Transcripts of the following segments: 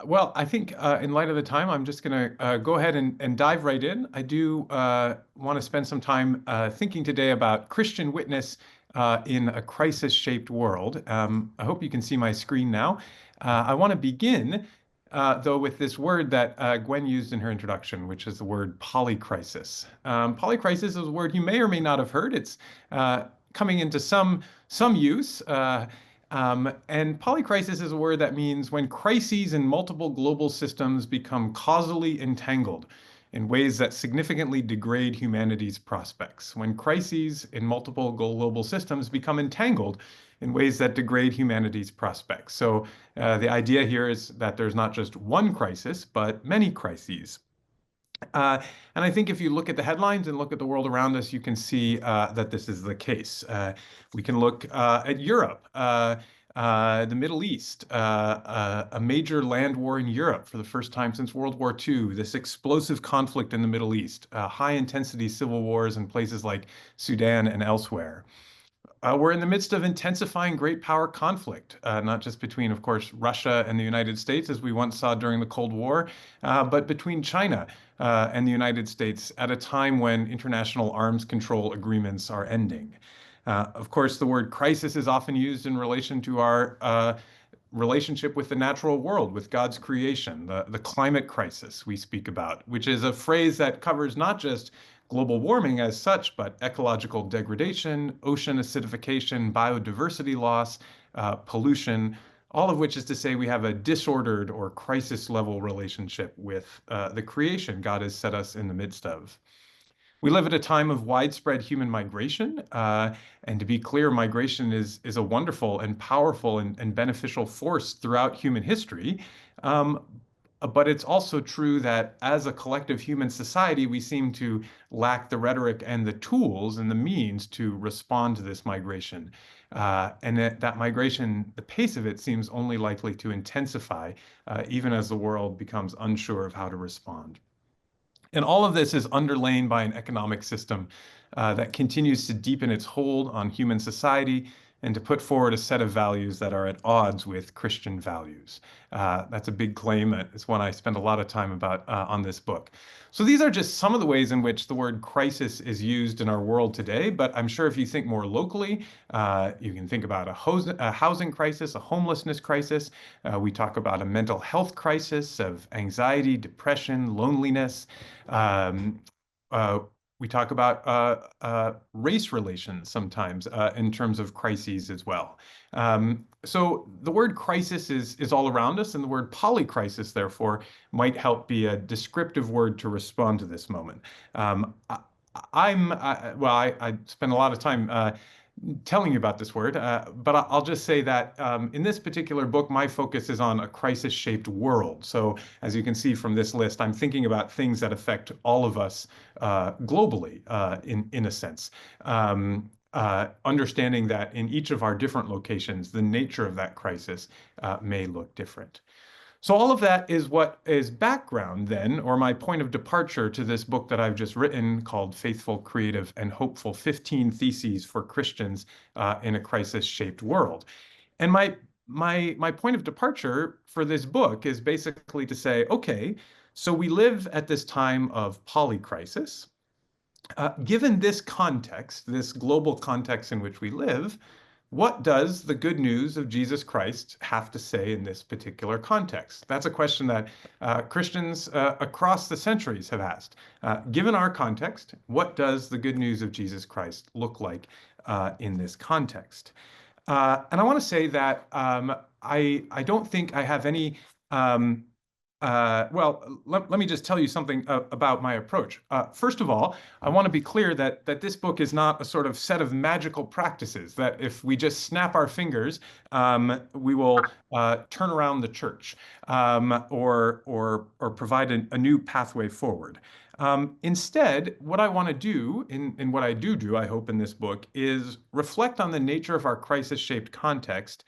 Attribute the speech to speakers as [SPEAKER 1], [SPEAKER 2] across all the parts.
[SPEAKER 1] Well, I think in light of the time, I'm just going to go ahead and dive right in. I do want to spend some time thinking today about Christian witness in a crisis-shaped world. I hope you can see my screen now. I want to begin, though, with this word that Gwen used in her introduction, which is the word polycrisis. Polycrisis is a word you may or may not have heard. It's coming into some use. And polycrisis is a word that means when crises in multiple global systems become causally entangled in ways that significantly degrade humanity's prospects. When crises in multiple global systems become entangled in ways that degrade humanity's prospects. So the idea here is that there's not just one crisis, but many crises. And I think if you look at the headlines and look at the world around us, you can see that this is the case. We can look at Europe, the Middle East, a major land war in Europe for the first time since World War II, this explosive conflict in the Middle East, high-intensity civil wars in places like Sudan and elsewhere. We're in the midst of intensifying great power conflict, not just between, of course, Russia and the United States, as we once saw during the Cold War, but between China and the United States at a time when international arms control agreements are ending. Of course, the word crisis is often used in relation to our relationship with the natural world, with God's creation, the climate crisis we speak about, which is a phrase that covers not just global warming as such, but ecological degradation, ocean acidification, biodiversity loss, pollution, all of which is to say we have a disordered or crisis level relationship with the creation God has set us in the midst of. We live at a time of widespread human migration, and to be clear, migration is a wonderful and powerful and beneficial force throughout human history. Um, but it's also true that as a collective human society, we seem to lack the rhetoric and the tools and the means to respond to this migration. And that migration, the pace of it seems only likely to intensify, even as the world becomes unsure of how to respond. And all of this is underlain by an economic system that continues to deepen its hold on human society and to put forward a set of values that are at odds with Christian values. That's a big claim. It's one I spend a lot of time about on this book. So these are just some of the ways in which the word crisis is used in our world today. But I'm sure if you think more locally, you can think about a housing crisis, a homelessness crisis. We talk about a mental health crisis of anxiety, depression, loneliness. Um, uh, we talk about race relations sometimes in terms of crises as well. So the word crisis is all around us, and the word polycrisis, therefore, might help be a descriptive word to respond to this moment. Um, I, I spend a lot of time telling you about this word, but I'll just say that in this particular book, my focus is on a crisis-shaped world. So as you can see from this list, I'm thinking about things that affect all of us globally, in a sense. Understanding that in each of our different locations, the nature of that crisis may look different. So all of that is what is background then, or my point of departure to this book that I've just written called Faithful, Creative, and Hopeful: 15 Theses for Christians in a Crisis-Shaped World. And my point of departure for this book is basically to say, okay, so we live at this time of polycrisis. Given this context, this global context in which we live, what does the good news of Jesus Christ have to say in this particular context? That's a question that Christians across the centuries have asked. Given our context, what does the good news of Jesus Christ look like in this context? And I want to say that I don't think I have any let me just tell you something about my approach. First of all, I want to be clear that this book is not a sort of set of magical practices that if we just snap our fingers, we will turn around the church or provide a new pathway forward. Instead, what I want to do, in what I do, I hope, in this book, is reflect on the nature of our crisis-shaped context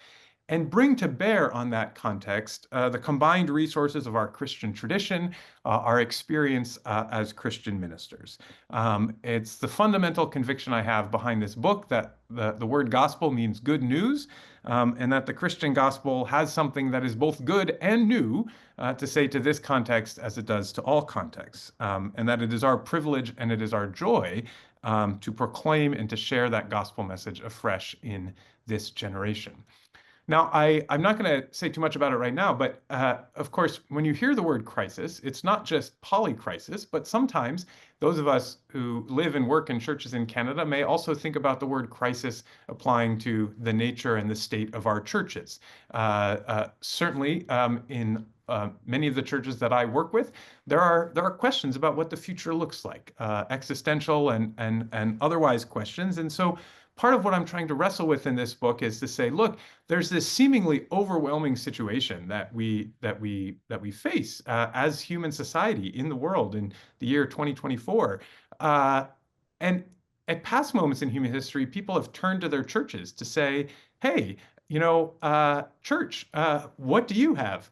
[SPEAKER 1] and bring to bear on that context the combined resources of our Christian tradition, our experience as Christian ministers. It's the fundamental conviction I have behind this book that the word gospel means good news, and that the Christian gospel has something that is both good and new to say to this context as it does to all contexts, and that it is our privilege and it is our joy to proclaim and to share that gospel message afresh in this generation. Now, I'm not going to say too much about it right now, but of course, when you hear the word crisis, it's not just polycrisis, but sometimes those of us who live and work in churches in Canada may also think about the word crisis applying to the nature and the state of our churches. Certainly, in many of the churches that I work with, there are questions about what the future looks like, existential and otherwise questions, and so. Part of what I'm trying to wrestle with in this book is to say, look, there's this seemingly overwhelming situation that we face as human society in the world in the year 2024, and at past moments in human history, people have turned to their churches to say, "Hey, church, what do you have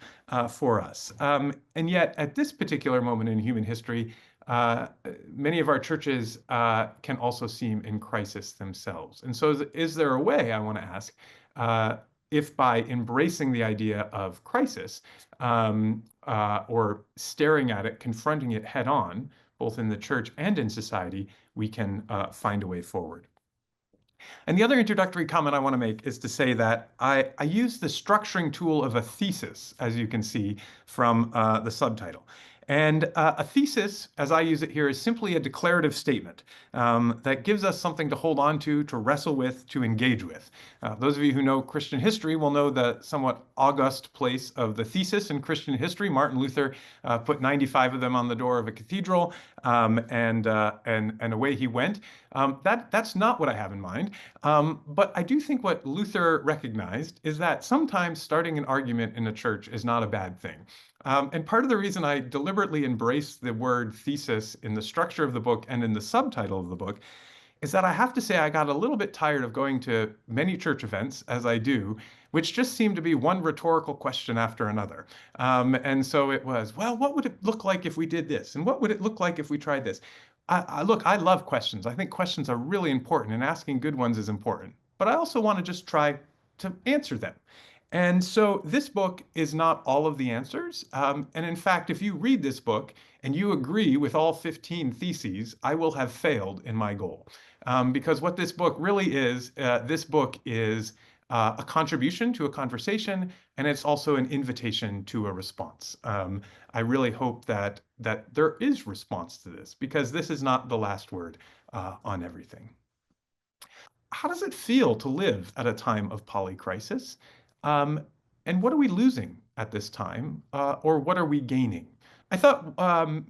[SPEAKER 1] for us?" And yet, at this particular moment in human history, uh, many of our churches can also seem in crisis themselves. And so, is there a way, I want to ask, uh, if by embracing the idea of crisis or staring at it, confronting it head on, both in the church and in society, we can find a way forward? And the other introductory comment I want to make is to say that I use the structuring tool of a thesis, as you can see from the subtitle. And a thesis, as I use it here, is simply a declarative statement that gives us something to hold on to wrestle with, to engage with. Those of you who know Christian history will know the somewhat august place of the thesis in Christian history. Martin Luther put 95 of them on the door of a cathedral, and away he went. That's not what I have in mind. But I do think what Luther recognized is that sometimes starting an argument in a church is not a bad thing. And part of the reason I deliberately embrace the word thesis in the structure of the book and in the subtitle of the book is that I have to say I got a little bit tired of going to many church events, as I do, which just seemed to be one rhetorical question after another. And so it was, well, what would it look like if we did this? And what would it look like if we tried this? Look, I love questions. I think questions are really important, and asking good ones is important. But I also want to just try to answer them. And so this book is not all of the answers. And in fact, if you read this book and you agree with all 15 theses, I will have failed in my goal. Because what this book really is, this book is a contribution to a conversation, and it's also an invitation to a response. I really hope that there is response to this, because this is not the last word on everything. How does it feel to live at a time of polycrisis? Um, and what are we losing at this time, or what are we gaining? I thought, I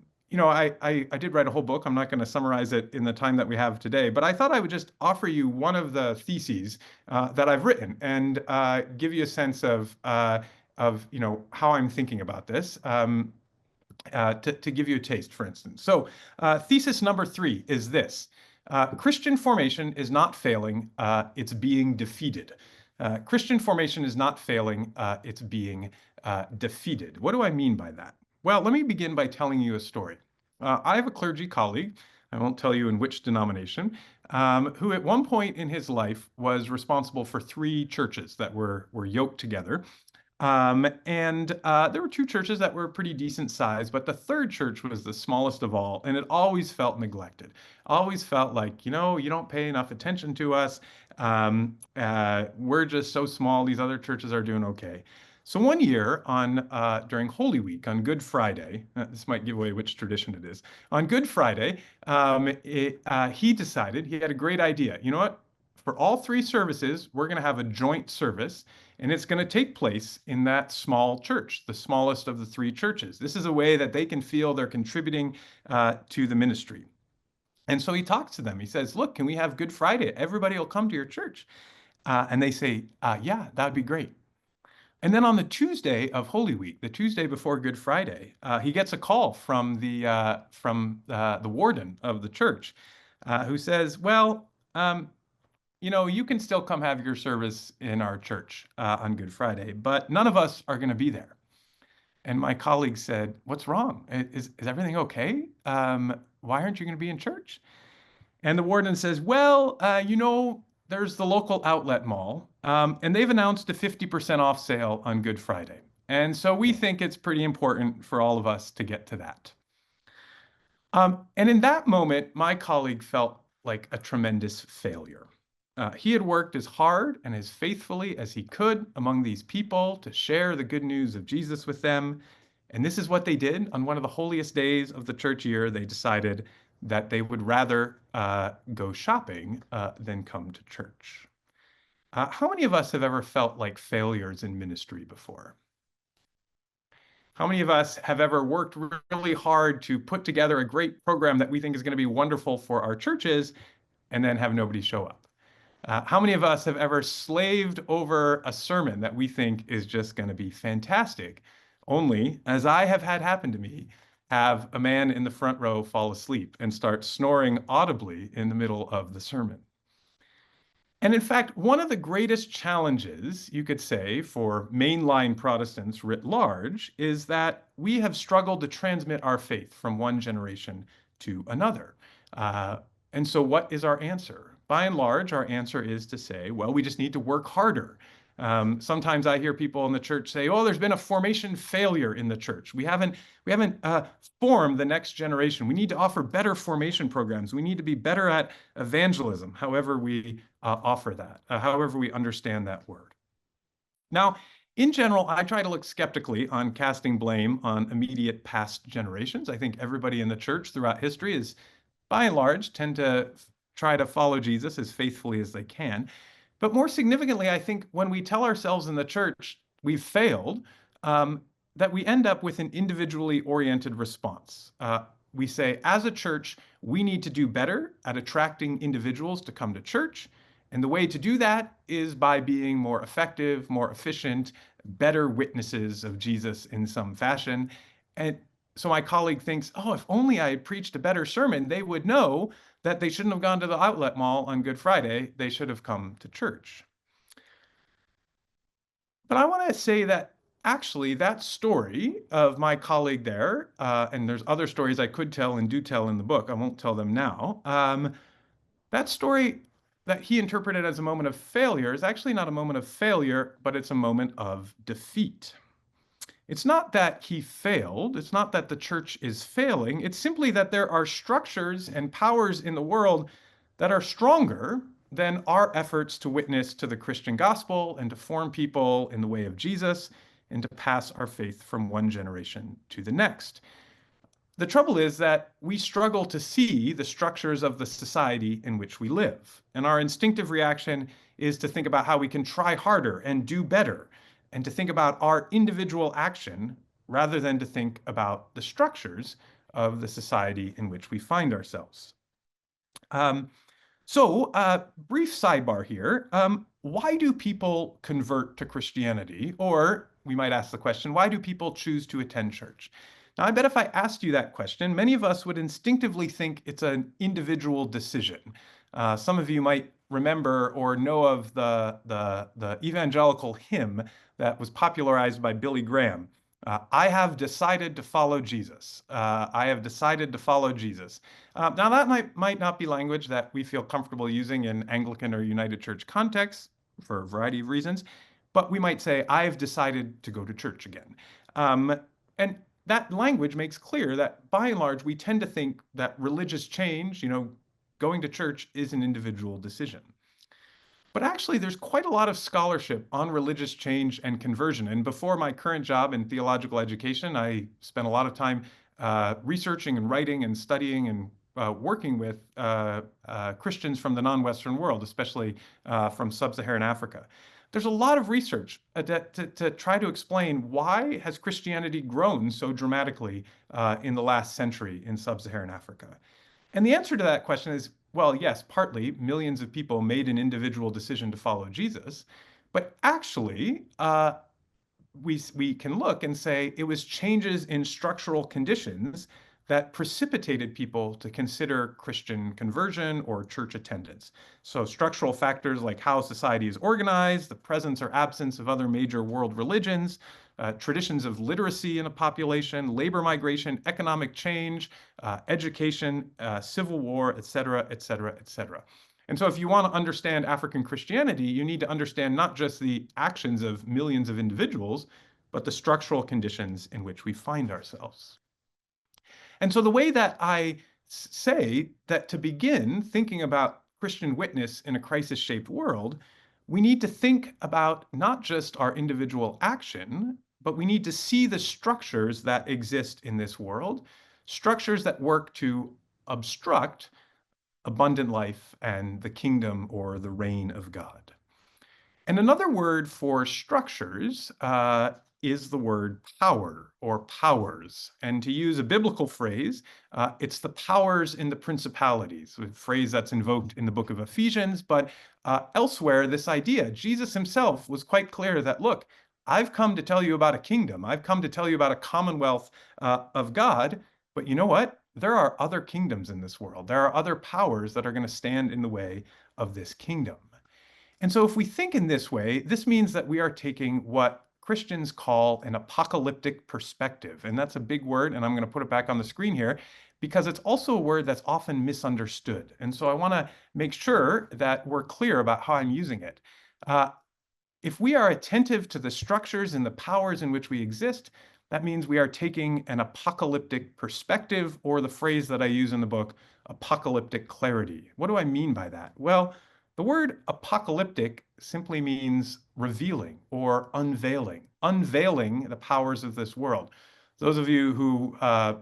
[SPEAKER 1] did write a whole book. I'm not going to summarize it in the time that we have today, but I thought I would just offer you one of the theses that I've written and give you a sense of how I'm thinking about this. To give you a taste, for instance. So, thesis number 3 is this. Christian formation is not failing, it's being defeated. Christian formation is not failing, it's being defeated. What do I mean by that? Well, let me begin by telling you a story. I have a clergy colleague, I won't tell you in which denomination, who at one point in his life was responsible for 3 churches that were yoked together. And there were 2 churches that were pretty decent size, but the third church was the smallest of all, and it always felt neglected. Always felt like, you don't pay enough attention to us. We're just so small. These other churches are doing okay. So one year during Holy Week on Good Friday, this might give away which tradition it is. On Good Friday, he decided he had a great idea. You know what? For all 3 services, we're going to have a joint service, and it's going to take place in that small church, the smallest of the 3 churches. This is a way that they can feel they're contributing to the ministry. And so he talks to them. He says, look, can we have Good Friday? Everybody will come to your church. And they say, yeah, that would be great. And then on the Tuesday of Holy Week, the Tuesday before Good Friday, he gets a call from the warden of the church, who says, well, you can still come have your service in our church on Good Friday, but none of us are going to be there. And my colleague said, "What's wrong? Is everything okay? Why aren't you going to be in church?" And the warden says, "Well, there's the local outlet mall, and they've announced a 50% off sale on Good Friday. And so we think it's pretty important for all of us to get to that." And in that moment, my colleague felt like a tremendous failure. He had worked as hard and as faithfully as he could among these people to share the good news of Jesus with them. And this is what they did on one of the holiest days of the church year. They decided that they would rather go shopping than come to church. How many of us have ever felt like failures in ministry before? How many of us have ever worked really hard to put together a great program that we think is going to be wonderful for our churches and then have nobody show up? How many of us have ever slaved over a sermon that we think is just going to be fantastic, only, as I have had happen to me, have a man in the front row fall asleep and start snoring audibly in the middle of the sermon? And in fact, one of the greatest challenges, you could say, for mainline Protestants writ large is that we have struggled to transmit our faith from one generation to another. Uh, and so, what is our answer? By and large, our answer is to say, well, we just need to work harder. Sometimes I hear people in the church say, "Oh, there's been a formation failure in the church. We haven't formed the next generation. We need to offer better formation programs. We need to be better at evangelism." However we offer that, however we understand that word. Now, in general, I try to look skeptically on casting blame on immediate past generations. I think everybody in the church throughout history is, by and large, tend to try to follow Jesus as faithfully as they can. But more significantly, I think when we tell ourselves in the church we've failed, that we end up with an individually oriented response. We say, as a church, we need to do better at attracting individuals to come to church. And the way to do that is by being more effective, more efficient, better witnesses of Jesus in some fashion. And so my colleague thinks, "Oh, if only I had preached a better sermon, they would know that they shouldn't have gone to the outlet mall on Good Friday. They should have come to church." But I want to say that actually that story of my colleague there, and there's other stories I could tell and do tell in the book, I won't tell them now. That story that he interpreted as a moment of failure is actually not a moment of failure, but it's a moment of defeat. It's not that he failed. It's not that the church is failing. It's simply that there are structures and powers in the world that are stronger than our efforts to witness to the Christian gospel and to form people in the way of Jesus and to pass our faith from one generation to the next. The trouble is that we struggle to see the structures of the society in which we live. And our instinctive reaction is to think about how we can try harder and do better, and to think about our individual action rather than to think about the structures of the society in which we find ourselves. Brief sidebar here. Why do people convert to Christianity? Or we might ask the question, why do people choose to attend church? Now, I bet if I asked you that question, many of us would instinctively think it's an individual decision. Some of you might remember or know of the evangelical hymn that was popularized by Billy Graham. I have decided to follow Jesus. I have decided to follow Jesus. Now, that might not be language that we feel comfortable using in Anglican or United Church contexts for a variety of reasons, but we might say, I've decided to go to church again. And that language makes clear that by and large, we tend to think that religious change, going to church is an individual decision. But actually, there's quite a lot of scholarship on religious change and conversion. And before my current job in theological education, I spent a lot of time researching and writing and studying and working with Christians from the non-Western world, especially from sub-Saharan Africa. There's a lot of research to try to explain why has Christianity grown so dramatically in the last century in sub-Saharan Africa. And the answer to that question is, well, yes, partly millions of people made an individual decision to follow Jesus, but actually we can look and say it was changes in structural conditions that precipitated people to consider Christian conversion or church attendance. So structural factors like how society is organized, the presence or absence of other major world religions, traditions of literacy in a population, labor migration, economic change, education, civil war, et cetera, et cetera, et cetera. And so if you want to understand African Christianity, you need to understand not just the actions of millions of individuals, but the structural conditions in which we find ourselves. And so the way that I say that to begin thinking about Christian witness in a crisis-shaped world, we need to think about not just our individual action, but we need to see the structures that exist in this world, structures that work to obstruct abundant life and the kingdom or the reign of God. And another word for structures is the word power or powers. And to use a biblical phrase, it's the powers in the principalities, a phrase that's invoked in the book of Ephesians. But elsewhere, this idea, Jesus himself was quite clear that, look, I've come to tell you about a kingdom. I've come to tell you about a commonwealth of God. But you know what? There are other kingdoms in this world. There are other powers that are going to stand in the way of this kingdom. And so if we think in this way, this means that we are taking what Christians call an apocalyptic perspective. And that's a big word, and I'm going to put it back on the screen here because it's also a word that's often misunderstood. And so I want to make sure that we're clear about how I'm using it. If we are attentive to the structures and the powers in which we exist, that means we are taking an apocalyptic perspective, or the phrase that I use in the book, apocalyptic clarity. What do I mean by that? Well, the word apocalyptic simply means revealing or unveiling the powers of this world. Those of you who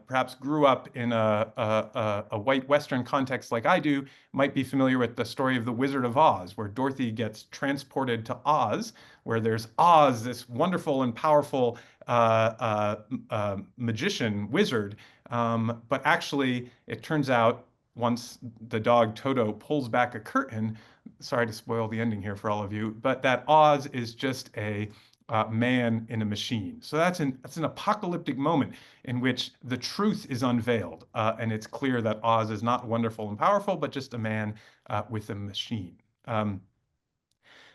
[SPEAKER 1] perhaps grew up in a white Western context like I do might be familiar with the story of the Wizard of Oz, where Dorothy gets transported to Oz, where there's Oz, this wonderful and powerful magician wizard. But actually, it turns out once the dog Toto pulls back a curtain, sorry to spoil the ending here for all of you, but that Oz is just a man in a machine. So that's an apocalyptic moment in which the truth is unveiled, and it's clear that Oz is not wonderful and powerful, but just a man with a machine.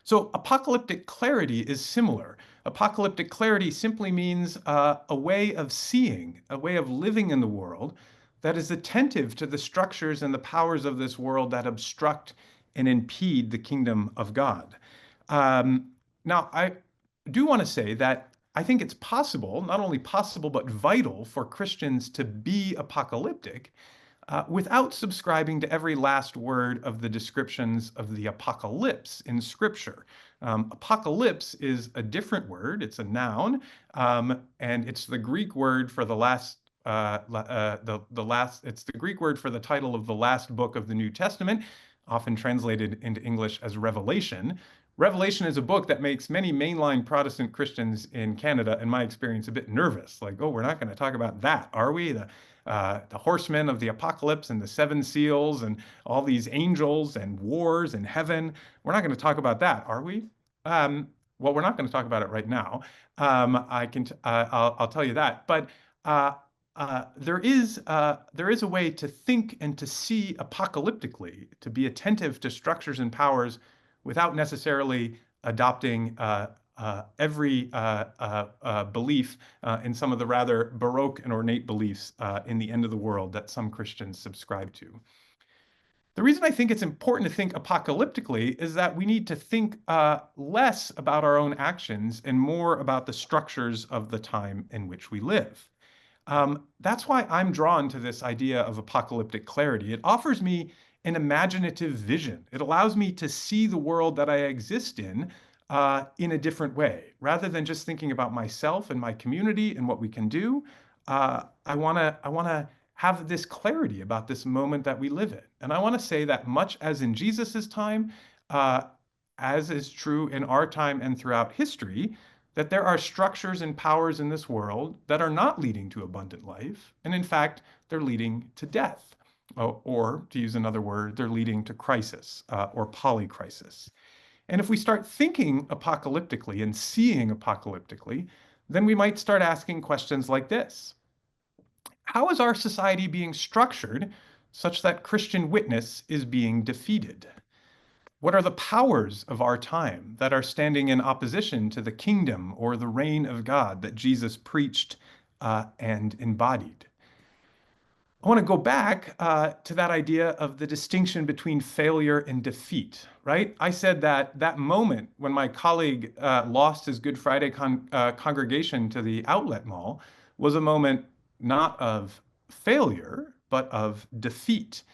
[SPEAKER 1] So apocalyptic clarity is similar. Apocalyptic clarity simply means a way of seeing, a way of living in the world that is attentive to the structures and the powers of this world that obstruct and impede the kingdom of God. Now, I do want to say that I think it's possible, not only possible, but vital for Christians to be apocalyptic without subscribing to every last word of the descriptions of the apocalypse in Scripture. Apocalypse is a different word. It's a noun, and it's the Greek word for the last. It's the Greek word for the title of the last book of the New Testament, often translated into English as Revelation. Revelation is a book that makes many mainline Protestant Christians in Canada, in my experience, a bit nervous. Like, oh, we're not going to talk about that, are we? The horsemen of the apocalypse and the seven seals and all these angels and wars in heaven. We're not going to talk about that, are we? Well, we're not going to talk about it right now. I'll tell you that. But there is a way to think and to see apocalyptically, to be attentive to structures and powers without necessarily adopting every belief in some of the rather baroque and ornate beliefs in the end of the world that some Christians subscribe to. The reason I think it's important to think apocalyptically is that we need to think less about our own actions and more about the structures of the time in which we live. That's why I'm drawn to this idea of apocalyptic clarity. It offers me an imaginative vision. It allows me to see the world that I exist in a different way. Rather than just thinking about myself and my community and what we can do, I want to have this clarity about this moment that we live in. And I want to say that much as in Jesus's time, as is true in our time and throughout history, that there are structures and powers in this world that are not leading to abundant life. And in fact, they're leading to death. Or to use another word, they're leading to crisis or polycrisis. And if we start thinking apocalyptically and seeing apocalyptically, then we might start asking questions like this. How is our society being structured such that Christian witness is being defeated? What are the powers of our time that are standing in opposition to the kingdom or the reign of God that Jesus preached and embodied? I want to go back to that idea of the distinction between failure and defeat, right? I said that that moment when my colleague lost his Good Friday congregation to the outlet mall was a moment not of failure, but of defeat.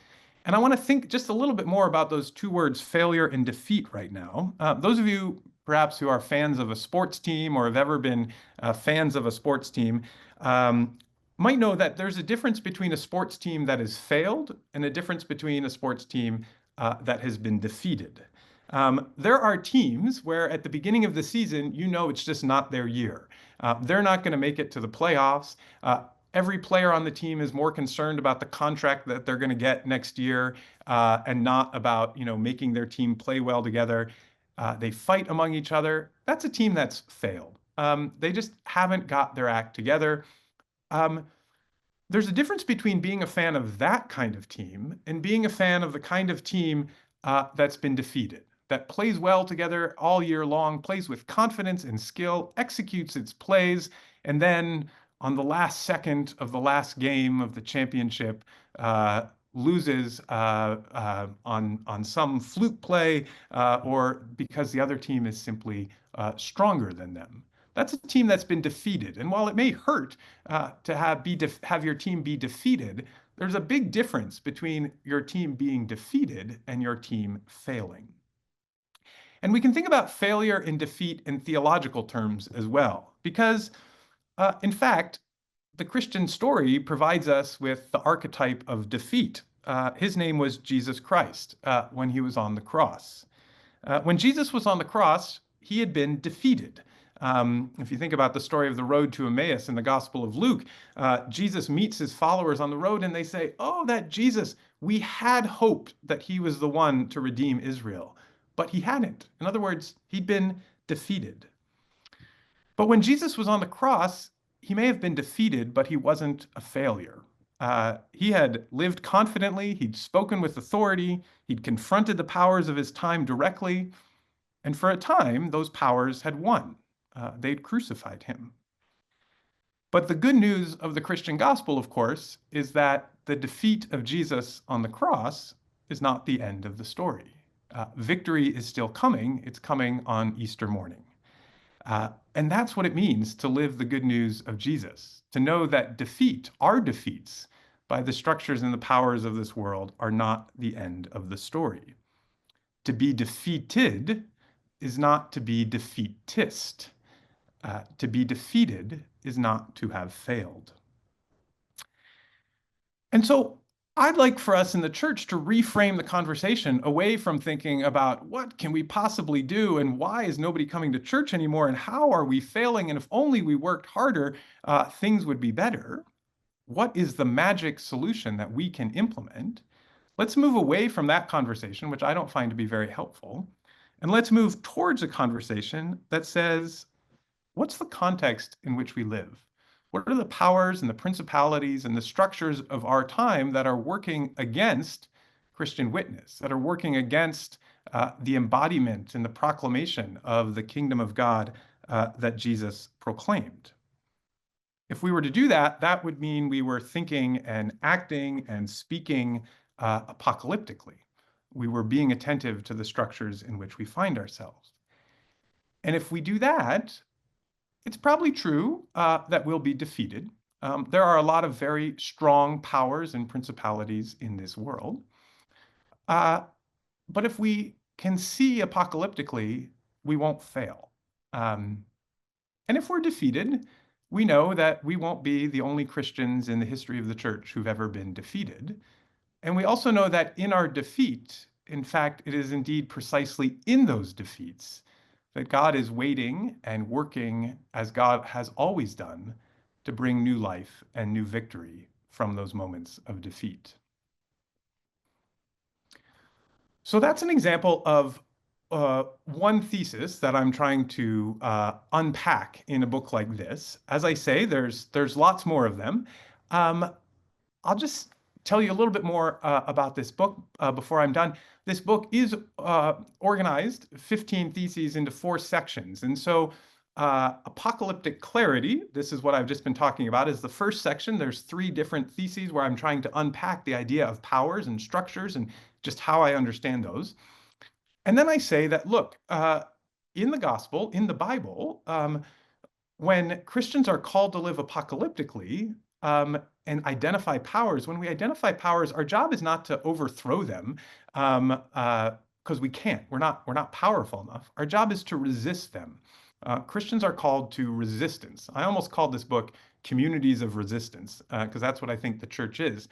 [SPEAKER 1] And I want to think just a little bit more about those two words, failure and defeat, right now. Those of you perhaps who are fans of a sports team or have ever been fans of a sports team um, might know that there's a difference between a sports team that has failed and a difference between a sports team that has been defeated. There are teams where at the beginning of the season, you know it's just not their year. They're not going to make it to the playoffs. Every player on the team is more concerned about the contract that they're going to get next year and not about, making their team play well together. They fight among each other. That's a team that's failed. They just haven't got their act together. Um, there's a difference between being a fan of that kind of team and being a fan of the kind of team that's been defeated, that plays well together all year long, plays with confidence and skill, executes its plays, and then on the last second of the last game of the championship, loses on some fluke play or because the other team is simply stronger than them. That's a team that's been defeated. And while it may hurt to have your team be defeated, there's a big difference between your team being defeated and your team failing. And we can think about failure and defeat in theological terms as well, because in fact, the Christian story provides us with the archetype of defeat. His name was Jesus Christ when he was on the cross. When Jesus was on the cross, he had been defeated. If you think about the story of the road to Emmaus in the Gospel of Luke, Jesus meets his followers on the road and they say, "Oh, that Jesus, we had hoped that he was the one to redeem Israel." But he hadn't. In other words, he'd been defeated. But when Jesus was on the cross, he may have been defeated, but he wasn't a failure. He had lived confidently, he'd spoken with authority, he'd confronted the powers of his time directly, and for a time, those powers had won. They'd crucified him. But the good news of the Christian gospel, of course, is that the defeat of Jesus on the cross is not the end of the story. Victory is still coming. It's coming on Easter morning. And that's what it means to live the good news of Jesus, to know that defeat, our defeats by the structures and the powers of this world are not the end of the story. To be defeated is not to be defeatist. To be defeated is not to have failed. And so I'd like for us in the church to reframe the conversation away from thinking about what can we possibly do and why is nobody coming to church anymore and how are we failing and if only we worked harder, things would be better. What is the magic solution that we can implement? Let's move away from that conversation, which I don't find to be very helpful, and let's move towards a conversation that says, what's the context in which we live? What are the powers and the principalities and the structures of our time that are working against Christian witness, that are working against the embodiment and the proclamation of the kingdom of God that Jesus proclaimed? If we were to do that, that would mean we were thinking and acting and speaking apocalyptically. We were being attentive to the structures in which we find ourselves. And if we do that, it's probably true that we'll be defeated. There are a lot of very strong powers and principalities in this world. But if we can see apocalyptically, we won't fail. And if we're defeated, we know that we won't be the only Christians in the history of the church who've ever been defeated. And we also know that in our defeat, in fact, it is indeed precisely in those defeats that God is waiting and working as God has always done to bring new life and new victory from those moments of defeat. So that's an example of one thesis that I'm trying to unpack in a book like this. As I say, there's lots more of them. I'll just tell you a little bit more about this book before I'm done. This book is organized 15 theses into 4 sections. And so apocalyptic clarity, this is what I've just been talking about, is the first section. There's 3 different theses where I'm trying to unpack the idea of powers and structures and just how I understand those. And then I say that, look, in the gospel, in the Bible, when Christians are called to live apocalyptically and identify powers, when we identify powers, our job is not to overthrow them because we can't. We're not powerful enough. Our job is to resist them. Christians are called to resistance. I almost called this book Communities of Resistance because that's what I think the church is.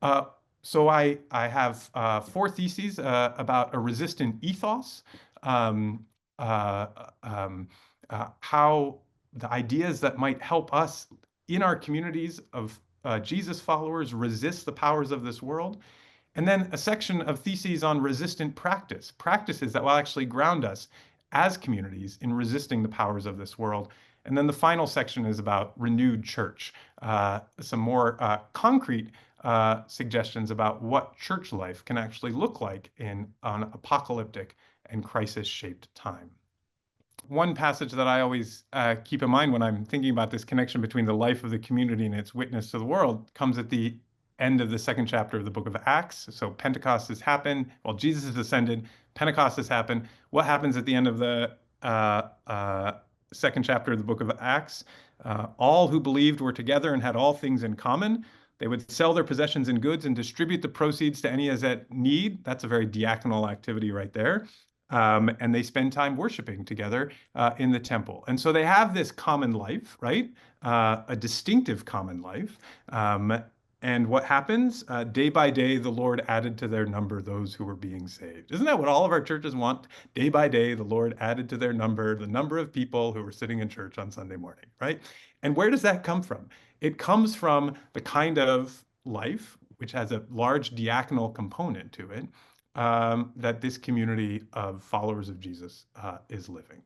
[SPEAKER 1] Uh, so I have 4 theses about a resistant ethos, um, uh, um, how the ideas that might help us in our communities of Jesus followers resist the powers of this world, and then a section of theses on resistant practice, practices that will actually ground us as communities in resisting the powers of this world. And then the final section is about renewed church, some more concrete suggestions about what church life can actually look like in an apocalyptic and crisis-shaped time. One passage that I always keep in mind when I'm thinking about this connection between the life of the community and its witness to the world comes at the end of the 2nd chapter of the book of Acts. So Pentecost has happened. Well, Jesus has ascended. Pentecost has happened. What happens at the end of the 2nd chapter of the book of Acts? All who believed were together and had all things in common. They would sell their possessions and goods and distribute the proceeds to any as at need. That's a very diaconal activity right there. And they spend time worshiping together in the temple. And so they have this common life, right? A distinctive common life. And what happens? Day by day, the Lord added to their number those who were being saved. Isn't that what all of our churches want? Day by day, the Lord added to their number the number of people who were sitting in church on Sunday morning, right? And where does that come from? It comes from the kind of life which has a large diaconal component to it, that this community of followers of Jesus is living.